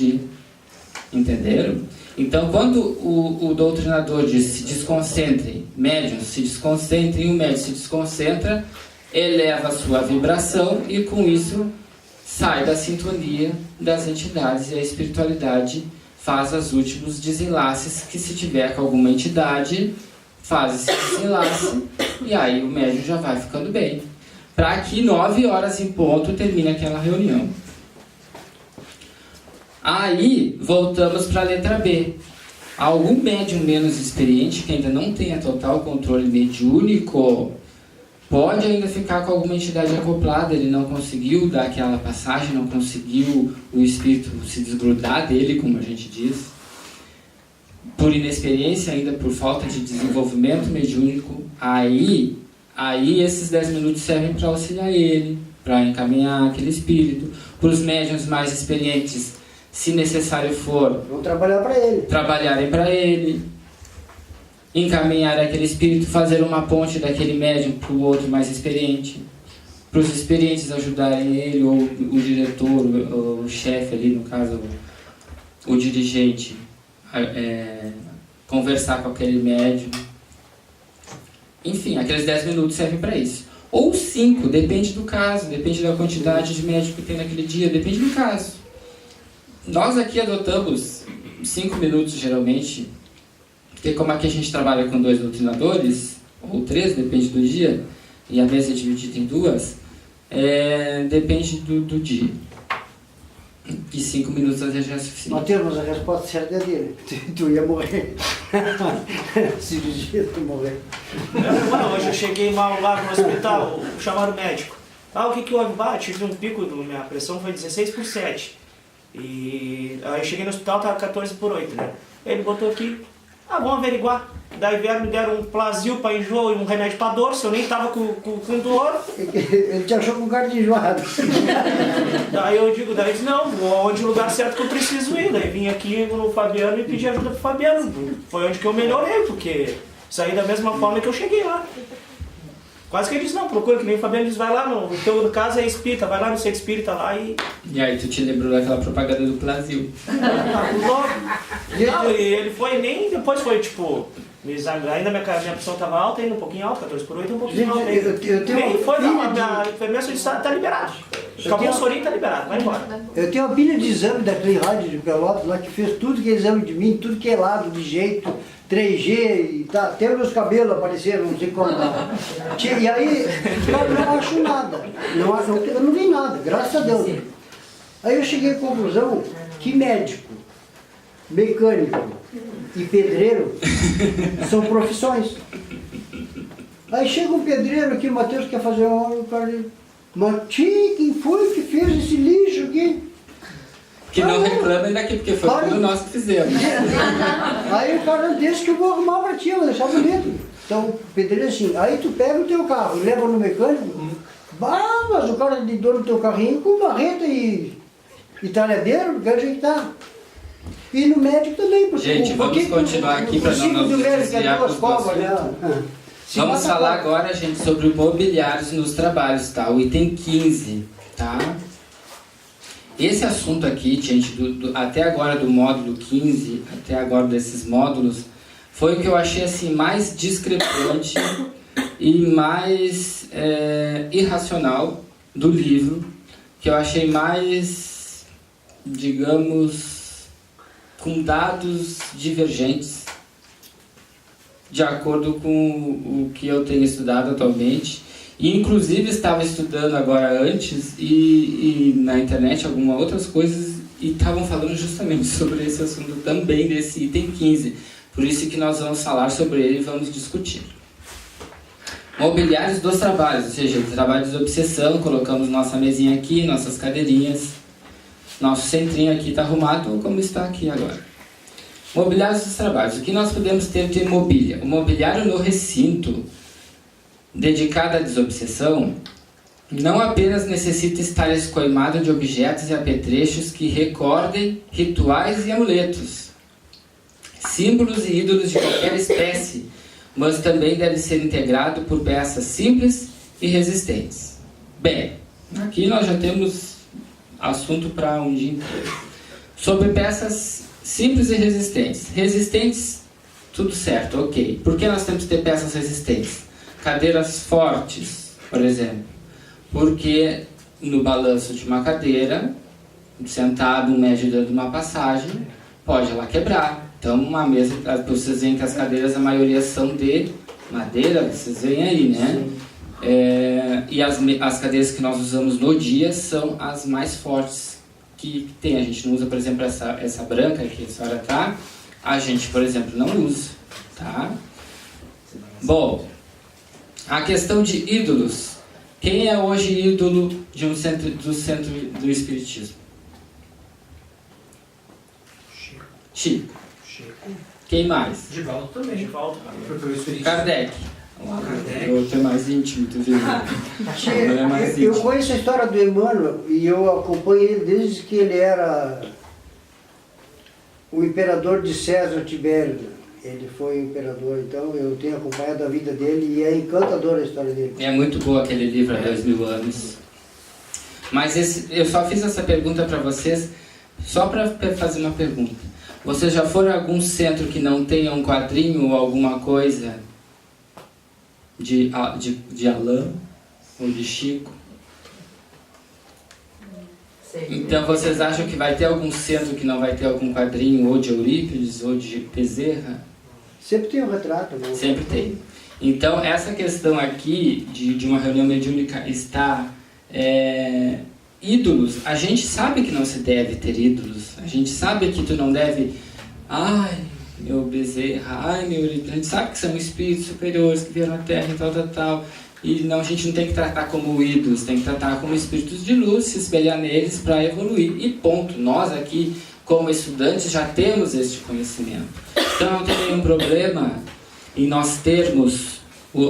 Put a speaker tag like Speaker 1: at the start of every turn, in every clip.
Speaker 1: dia. Entenderam? Então, quando o doutrinador diz se desconcentrem, médium se desconcentrem, o médium se desconcentra, eleva a sua vibração e com isso sai da sintonia das entidades e a espiritualidade faz os últimos desenlaces que, se tiver com alguma entidade, faz esse desenlace e aí o médium já vai ficando bem. Para que 9 horas em ponto termine aquela reunião. Aí voltamos para a letra B. Algum médium menos experiente que ainda não tenha total controle mediúnico pode ainda ficar com alguma entidade acoplada, ele não conseguiu dar aquela passagem, não conseguiu o espírito se desgrudar dele, como a gente diz, por inexperiência, ainda por falta de desenvolvimento mediúnico. Aí esses 10 minutos servem para auxiliar ele, para encaminhar aquele espírito. Para os médiuns mais experientes, se necessário for,
Speaker 2: vão trabalhar para ele.
Speaker 1: Trabalharem para ele, encaminhar aquele espírito, fazer uma ponte daquele médium para o outro mais experiente, para os experientes ajudarem ele, ou o diretor, o chefe ali, no caso, o dirigente, conversar com aquele médium. Enfim, aqueles 10 minutos servem para isso. Ou 5, depende do caso, depende da quantidade de médium que tem naquele dia, depende do caso. Nós aqui adotamos 5 minutos geralmente, porque como aqui a gente trabalha com 2 doutrinadores, ou 3, depende do dia, e a mesa é dividida em 2, depende do dia. E 5 minutos já é suficiente.
Speaker 2: Mateus, mas a resposta certa é dele. Tu ia morrer. Cirurgia, tu morrer.
Speaker 3: Hoje eu cheguei mal lá no hospital, chamaram o médico. O que houve? Tive um pico, minha pressão foi 16/7. E aí eu cheguei no hospital, estava 14/8, né? Ele botou aqui, vamos averiguar. Daí me deram um Plasil para enjoo e um remédio para dor, se eu nem estava com dor.
Speaker 2: Ele te achou com cara de enjoado.
Speaker 3: Daí eu disse, não, onde o lugar certo que eu preciso ir. Daí vim aqui no Fabiano e pedi ajuda pro Fabiano. Foi onde que eu melhorei, porque saí da mesma forma que eu cheguei lá. Quase que ele disse, não, procura, que nem o Fabiano diz, vai lá, no teu caso é espírita, vai lá no centro espírita lá e...
Speaker 1: E aí tu te lembrou daquela propaganda do Plasil.
Speaker 3: Não, e ele foi, nem depois foi, tipo, me examinar, ainda minha pressão estava alta, ainda um pouquinho alta, 14/8, um pouquinho alta. Nem foi, não, a enfermeira disse, tá liberado. Acabou o sorinho, tá liberado, vai embora.
Speaker 2: Eu tenho uma pilha de exame daquele rádio de Pelotas lá, que fez tudo que é exame de mim, tudo que é lado, de jeito, 3G, e tá, até meus cabelos apareceram, não sei como lá. E aí, eu não acho nada, eu não vi nada, graças a Deus. Aí eu cheguei à conclusão que médico, mecânico e pedreiro são profissões. Aí chega um pedreiro aqui, o Mateus quer fazer uma obra, o cara diz, mas quem foi que fez esse lixo aqui?
Speaker 1: Que não reclamem daqui, porque foi tudo nós que fizemos.
Speaker 2: Aí o cara disse que eu vou arrumar pra ti, vou deixar bonito. Então o pedreiro assim, aí tu pega o teu carro e leva no mecânico, mas o cara de dono do teu carrinho com barreta e talhadeiro, quer ajeitar. E no médico também, porque
Speaker 1: gente, vamos continuar aqui para não nos desviar dos assuntos. Vamos falar agora, gente, sobre mobiliários nos trabalhos, tá? O item 15, tá? Esse assunto aqui, gente, até agora do módulo 15, até agora desses módulos, foi o que eu achei assim mais discrepante e mais irracional do livro, que eu achei mais, digamos, com dados divergentes, de acordo com o que eu tenho estudado atualmente. E inclusive estava estudando agora antes e na internet algumas outras coisas e estavam falando justamente sobre esse assunto também, desse item 15. Por isso que nós vamos falar sobre ele e vamos discutir. Mobiliários dos trabalhos, ou seja, trabalho de obsessão, colocamos nossa mesinha aqui, nossas cadeirinhas, nosso centrinho aqui está arrumado como está aqui agora. Mobiliários dos trabalhos, o que nós podemos ter de mobília? O mobiliário no recinto dedicado à desobsessão não apenas necessita estar escoimado de objetos e apetrechos que recordem rituais e amuletos, símbolos e ídolos de qualquer espécie, mas também deve ser integrado por peças simples e resistentes. Bem, aqui nós já temos assunto para um dia inteiro. Sobre peças simples e resistentes. Resistentes, tudo certo, ok. Por que nós temos que ter peças resistentes? Cadeiras fortes, por exemplo. Porque no balanço de uma cadeira, sentado, um médio dando uma passagem, pode ela quebrar. Então, uma mesa, vocês veem que as cadeiras, a maioria são de madeira, vocês veem aí, né? E as cadeiras que nós usamos no dia são as mais fortes que tem. A gente não usa, por exemplo, essa branca que a senhora tá, a gente, por exemplo, não usa, tá? Bom, a questão de ídolos. Quem é hoje ídolo de do centro do espiritismo? Chico. Quem mais?
Speaker 4: Divaldo também.
Speaker 3: Divaldo.
Speaker 1: Kardec.
Speaker 4: Kardec.
Speaker 1: Outro é mais íntimo, tu viu? É mais
Speaker 2: Eu
Speaker 1: íntimo.
Speaker 2: conheço a história do Emmanuel e eu acompanho ele desde que ele era o imperador de César Tibério. Ele foi imperador, então eu tenho acompanhado a vida dele e é encantadora a história dele.
Speaker 1: É muito boa aquele livro, há 2000 anos. Mas eu só fiz essa pergunta para vocês, só para fazer uma pergunta. Vocês já foram a algum centro que não tenha um quadrinho ou alguma coisa de Alain ou de Chico? Então vocês acham que vai ter algum centro que não vai ter algum quadrinho ou de Eurípides ou de Bezerra?
Speaker 2: Sempre tem um retrato, né?
Speaker 1: Sempre tem. Então essa questão aqui de uma reunião mediúnica está ídolos, a gente sabe que não se deve ter ídolos, a gente sabe que tu não deve, ai meu Bezerra, ai meu Eurípides, a gente sabe que são espíritos superiores que vieram à Terra e tal, e não, a gente não tem que tratar como ídolos, tem que tratar como espíritos de luz, se espelhar neles para evoluir, e ponto. Nós aqui, como estudantes, já temos este conhecimento, então não tem nenhum problema em nós termos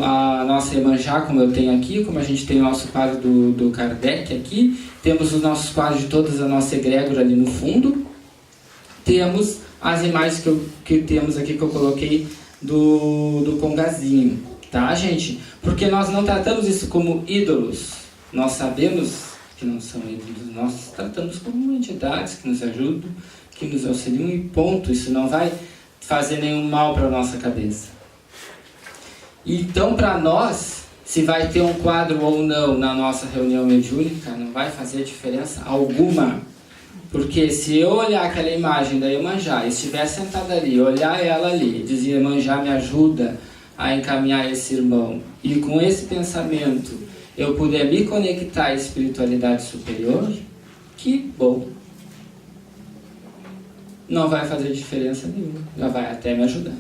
Speaker 1: a nossa Iemanjá, como eu tenho aqui, como a gente tem o nosso quadro do Kardec aqui, temos os nossos quadros de todas a nossa egrégora ali no fundo, temos as imagens que temos aqui, que eu coloquei do Congazinho, tá, gente? Porque nós não tratamos isso como ídolos, nós sabemos que não são ídolos, nós tratamos como entidades que nos ajudam, que nos auxiliam e ponto, isso não vai fazer nenhum mal para a nossa cabeça. Então, para nós, se vai ter um quadro ou não na nossa reunião mediúnica, não vai fazer diferença alguma. Porque se eu olhar aquela imagem da Iemanjá, estiver sentada ali, olhar ela ali, dizer, Iemanjá me ajuda a encaminhar esse irmão, e com esse pensamento eu puder me conectar à espiritualidade superior, que bom. Não vai fazer diferença nenhuma, já vai até me ajudar.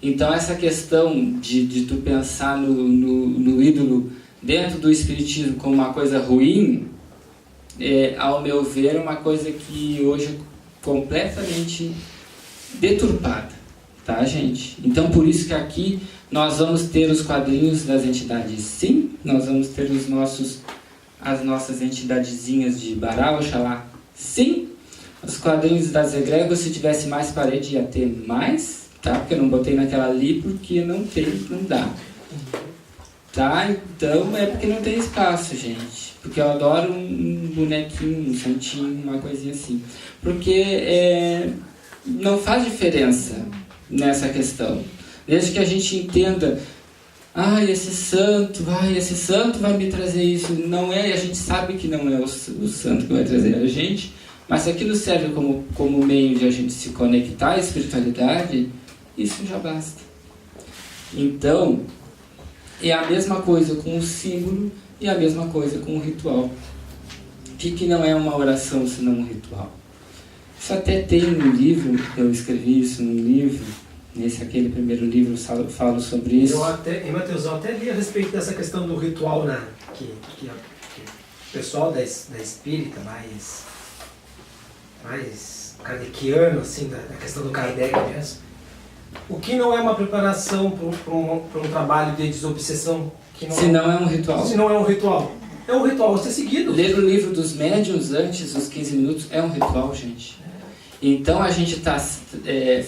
Speaker 1: Então essa questão de tu pensar no ídolo dentro do espiritismo como uma coisa ruim, ao meu ver, é uma coisa que hoje é completamente deturpada, tá, gente? Então por isso que aqui nós vamos ter os quadrinhos das entidades, sim, nós vamos ter as nossas entidadezinhas de Bará, Oxalá, sim, os quadrinhos das egrégoras, se tivesse mais parede ia ter mais, tá? Porque eu não botei naquela ali porque não tem, não dá. Tá? Então é porque não tem espaço, gente. Porque eu adoro um bonequinho, um santinho, uma coisinha assim. Porque não faz diferença nessa questão. Desde que a gente entenda, esse santo vai me trazer isso. Não é, e a gente sabe que não é o santo que vai trazer a gente, mas se aquilo serve como meio de a gente se conectar à espiritualidade, isso já basta. Então, é a mesma coisa com o símbolo e a mesma coisa com o ritual. O que não é uma oração senão um ritual? Isso até tem um livro, eu escrevi isso num livro, aquele primeiro livro eu falo sobre isso.
Speaker 4: Mateus, eu até li a respeito dessa questão do ritual, né? Que o pessoal da espírita mais kardeciano, assim, da questão do Kardec mesmo. O que não é uma preparação para um trabalho de desobsessão?
Speaker 1: Se não é um ritual?
Speaker 4: Se não é um ritual. É um ritual a ser seguido.
Speaker 1: Ler o livro dos médiuns antes dos 15 minutos é um ritual, gente. Então a gente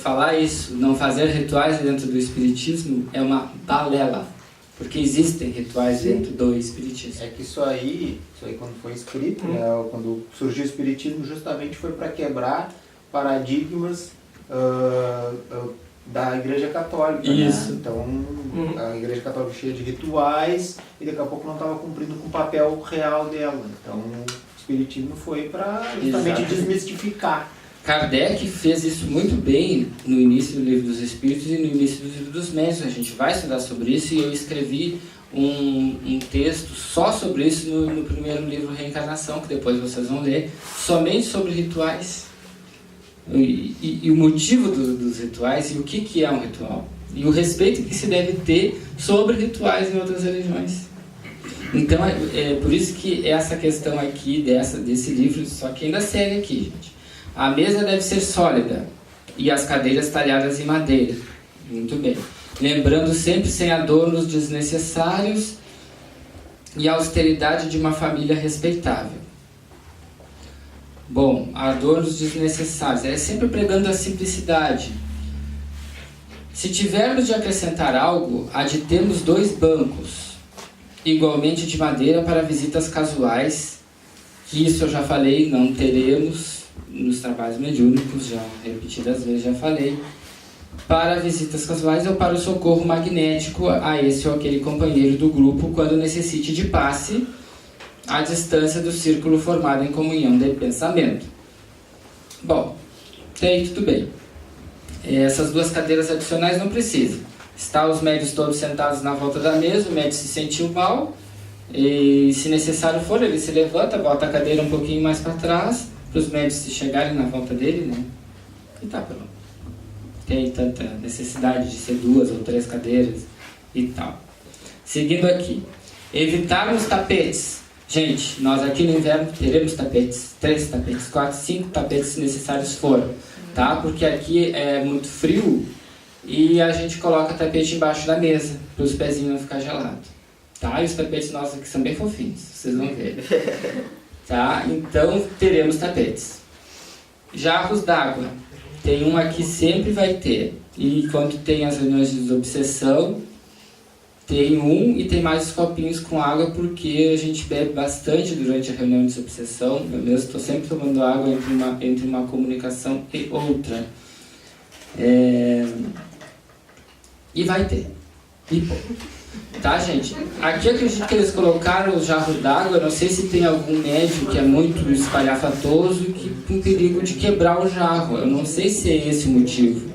Speaker 1: falar isso, não fazer rituais dentro do espiritismo é uma balela. Porque existem rituais dentro do espiritismo.
Speaker 5: É que isso aí quando foi escrito, né, quando surgiu o espiritismo, justamente foi para quebrar paradigmas da Igreja Católica.
Speaker 1: Isso.
Speaker 5: Né? Então, a Igreja Católica cheia de rituais e daqui a pouco não estava cumprindo com o papel real dela. Então, o Espiritismo foi para justamente desmistificar.
Speaker 1: Kardec fez isso muito bem no início do Livro dos Espíritos e no início do Livro dos Médiuns. A gente vai estudar sobre isso e eu escrevi um texto só sobre isso no primeiro livro, Reencarnação, que depois vocês vão ler, somente sobre rituais. E o motivo dos rituais e o que é um ritual. E o respeito que se deve ter sobre rituais em outras religiões. Então, é por isso que essa questão aqui desse livro, só que ainda segue aqui, gente. A mesa deve ser sólida e as cadeiras talhadas em madeira. Muito bem. Lembrando sempre sem adornos desnecessários e a austeridade de uma família respeitável. Bom, adornos desnecessários. É sempre pregando a simplicidade. Se tivermos de acrescentar algo, há de termos 2 bancos, igualmente de madeira para visitas casuais, que isso eu já falei, não teremos nos trabalhos mediúnicos, já repetidas vezes já falei, para visitas casuais ou para o socorro magnético a esse ou aquele companheiro do grupo quando necessite de passe à distância do círculo formado em comunhão de pensamento. Bom, até aí tudo bem. Essas 2 cadeiras adicionais não precisam. Está os médios todos sentados na volta da mesa, o médio se sentiu mal, e se necessário for, ele se levanta, bota a cadeira um pouquinho mais para trás, para os médios se chegarem na volta dele, né? E tá pronto. Tem tanta necessidade de ser 2 ou 3 cadeiras e tal. Seguindo aqui. Evitarmos tapetes. Gente, nós aqui no inverno teremos tapetes. 3 tapetes, 4, 5 tapetes se necessários forem. Tá? Porque aqui é muito frio e a gente coloca tapete embaixo da mesa para os pezinhos não ficar gelados. Tá? E os tapetes nossos aqui são bem fofinhos, vocês vão ver. Tá? Então teremos tapetes. Jarros d'água. Tem um aqui, sempre vai ter. E quando tem as reuniões de desobsessão, tem um e tem mais os copinhos com água, porque a gente bebe bastante durante a reunião de desobsessão. Eu mesmo estou sempre tomando água entre uma comunicação e outra. E vai ter. E bom. Tá, gente? Aqui eu acredito que eles colocaram o jarro d'água. Não sei se tem algum médium que é muito espalhafatoso que com perigo de quebrar o jarro. Eu não sei se é esse o motivo.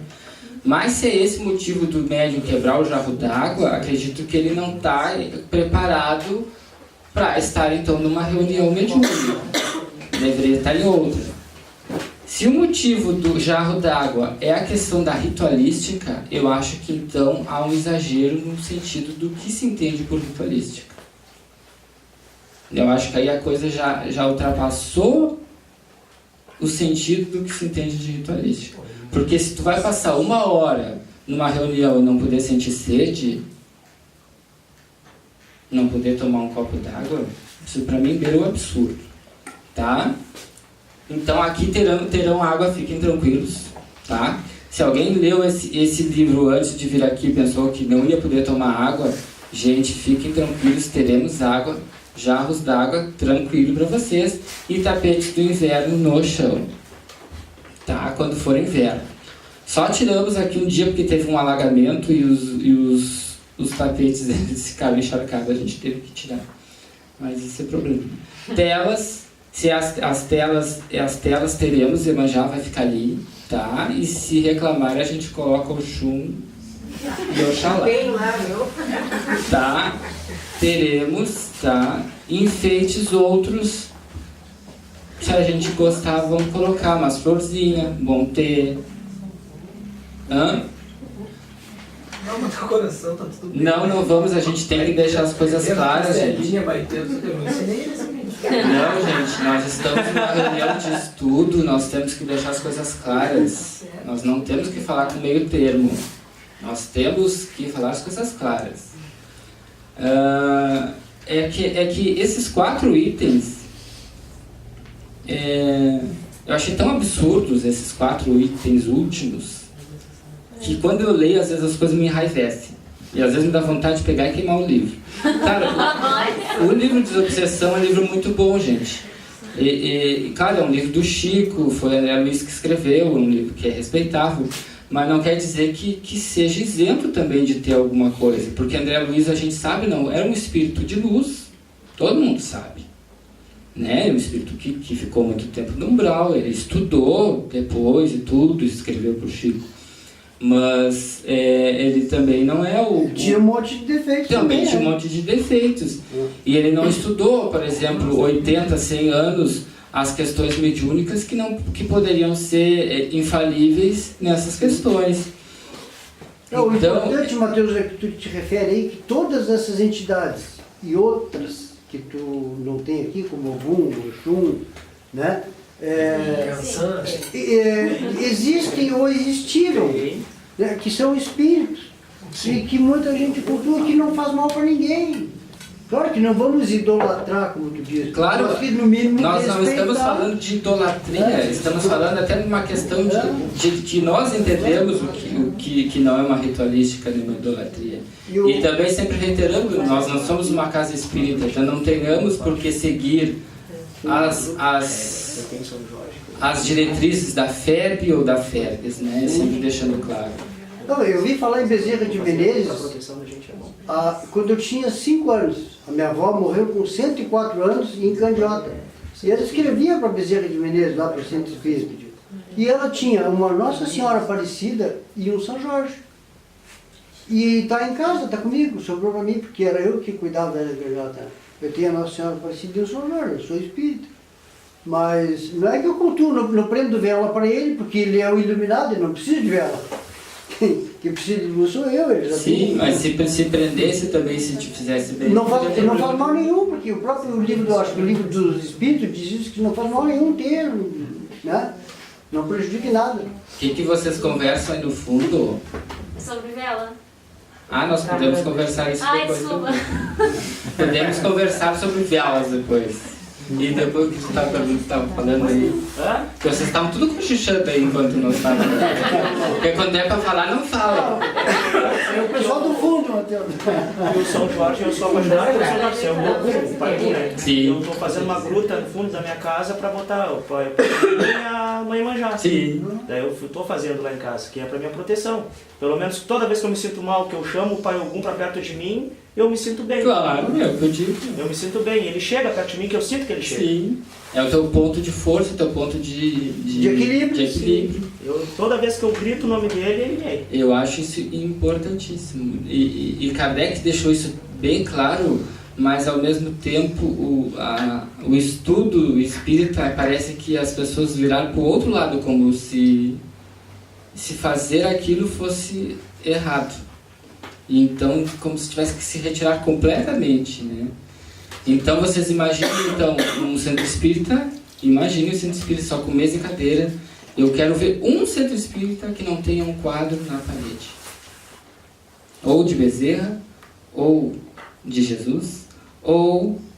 Speaker 1: Mas se é esse o motivo do médium quebrar o jarro d'água, acredito que ele não está preparado para estar então numa reunião mediúnica. Deveria estar em outra. Se o motivo do jarro d'água é a questão da ritualística, eu acho que então há um exagero no sentido do que se entende por ritualística. Eu acho que aí a coisa já ultrapassou o sentido do que se entende de ritualística. Porque se tu vai passar 1 hora numa reunião e não poder sentir sede, não poder tomar um copo d'água, isso para mim beira o absurdo. Tá? Então aqui terão água, fiquem tranquilos, tá? Se alguém leu esse livro antes de vir aqui e pensou que não ia poder tomar água, gente, fiquem tranquilos, teremos água, jarros d'água, tranquilo para vocês, e tapetes do inverno no chão, tá? Quando for inverno. Só tiramos aqui um dia porque teve um alagamento e os tapetes eles ficaram encharcados, a gente teve que tirar. Mas isso é problema. Telas. Se as telas teremos, Iemanjá vai ficar ali, tá? E se reclamar, a gente coloca o Xum e Oxalá. Tá? Teremos, tá? Enfeites outros, se a gente gostar, vamos colocar umas florzinhas, bom ter. Hã?
Speaker 4: Não, mas teu coração tá tudo bem.
Speaker 1: Não vamos, a gente tem que deixar as coisas claras, gente.
Speaker 4: Vai ter, eu não ensinei eles.
Speaker 1: Não, gente, nós estamos numa reunião de estudo, nós temos que deixar as coisas claras. Nós não temos que falar com meio termo. Nós temos que falar as coisas claras. É que esses 4 itens, eu achei tão absurdos esses 4 itens últimos, que quando eu leio, às vezes as coisas me enraivecem. E às vezes me dá vontade de pegar e queimar o livro. Cara, o livro Desobsessão é um livro muito bom, gente. Claro, é um livro do Chico, foi André Luiz que escreveu, um livro que é respeitável, mas não quer dizer que seja isento também de ter alguma coisa, porque André Luiz, a gente sabe, não, era um espírito de luz, todo mundo sabe, né? Um espírito que ficou muito tempo no umbral, ele estudou depois e tudo, escreveu para o Chico, mas ele também não é o...
Speaker 2: Tinha um monte de defeitos
Speaker 1: também. Tinha um monte de defeitos. E ele não estudou, por exemplo, 80, 100 anos, as questões mediúnicas que poderiam ser infalíveis nessas questões.
Speaker 2: O importante, Mateus, é que tu te refere aí, que todas essas entidades e outras que tu não tem aqui, como Ogum, Oxum, né? Existem ou existiram, né, que são espíritos, e que muita gente cultua que não faz mal para ninguém. Claro que não vamos idolatrar, como tu diz.
Speaker 1: Claro,
Speaker 2: que, no mínimo,
Speaker 1: nós não estamos falando de idolatria, estamos falando até de uma questão de que nós entendemos o que não é uma ritualística nem uma idolatria. E também sempre reiterando, nós não somos uma casa espírita, então não tenhamos por que seguir as diretrizes da FEB ou da FERGS, né? Sempre deixando claro.
Speaker 2: Não, eu vi falar em Bezerra de Menezes quando eu tinha 5 anos. A minha avó morreu com 104 anos em Candiota. E ela escrevia para Bezerra de Menezes, lá para o Centro Espírita. E ela tinha uma Nossa Senhora Aparecida e um São Jorge. E está em casa, está comigo, sobrou para mim, porque era eu que cuidava da Candiota. Eu tenho a Nossa Senhora Aparecida e um São Jorge, eu sou espírita. Mas não é que eu cultuo, não prendo vela para ele, porque ele é o iluminado e não precisa de vela. Quem precisa de luz sou eu, ele já
Speaker 1: sim,
Speaker 2: tem.
Speaker 1: mas se prendesse também, se te fizesse bem...
Speaker 2: Não faz mal nenhum, porque o próprio livro, acho que o livro dos Espíritos diz isso, que não faz mal nenhum ter, né? Não prejudica nada.
Speaker 1: O que vocês conversam aí no fundo?
Speaker 6: Sobre vela.
Speaker 1: Nós podemos conversar isso depois.
Speaker 6: Desculpa.
Speaker 1: Podemos conversar sobre velas depois. E depois que tu estava falando aí, que vocês estavam tudo cochichando aí enquanto não estavam. Porque quando é para falar, não fala.
Speaker 2: É o pessoal do fundo, Matheus.
Speaker 3: Eu sou o Jorge, eu sou apaixonado pelo São Jorge, é o meu pai, né?
Speaker 1: Sim.
Speaker 3: Eu estou fazendo uma gruta no fundo da minha casa para botar o pai e a mãe manjar.
Speaker 1: Sim.
Speaker 3: Daí eu estou fazendo lá em casa, que é para minha proteção. Pelo menos toda vez que eu me sinto mal, que eu chamo o pai Ogum para perto de mim, eu me sinto bem.
Speaker 1: Claro, eu digo.
Speaker 3: Eu me sinto bem. Ele chega perto de mim, que eu sinto que ele chega.
Speaker 1: Sim. É o teu ponto de força, o teu ponto de equilíbrio.
Speaker 3: Toda vez que eu grito o nome dele, ele vem.
Speaker 1: Eu acho isso importantíssimo. E Kardec deixou isso bem claro, mas ao mesmo tempo o estudo espírita parece que as pessoas viraram para o outro lado, como se fazer aquilo fosse errado. E então, como se tivesse que se retirar completamente, né? Então, vocês imaginam, um centro espírita, imagine um centro espírita só com mesa e cadeira. Eu quero ver um centro espírita que não tenha um quadro na parede. Ou de Bezerra, ou de Jesus,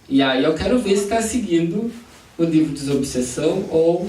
Speaker 1: e aí eu quero ver se está seguindo o livro de Desobsessão, ou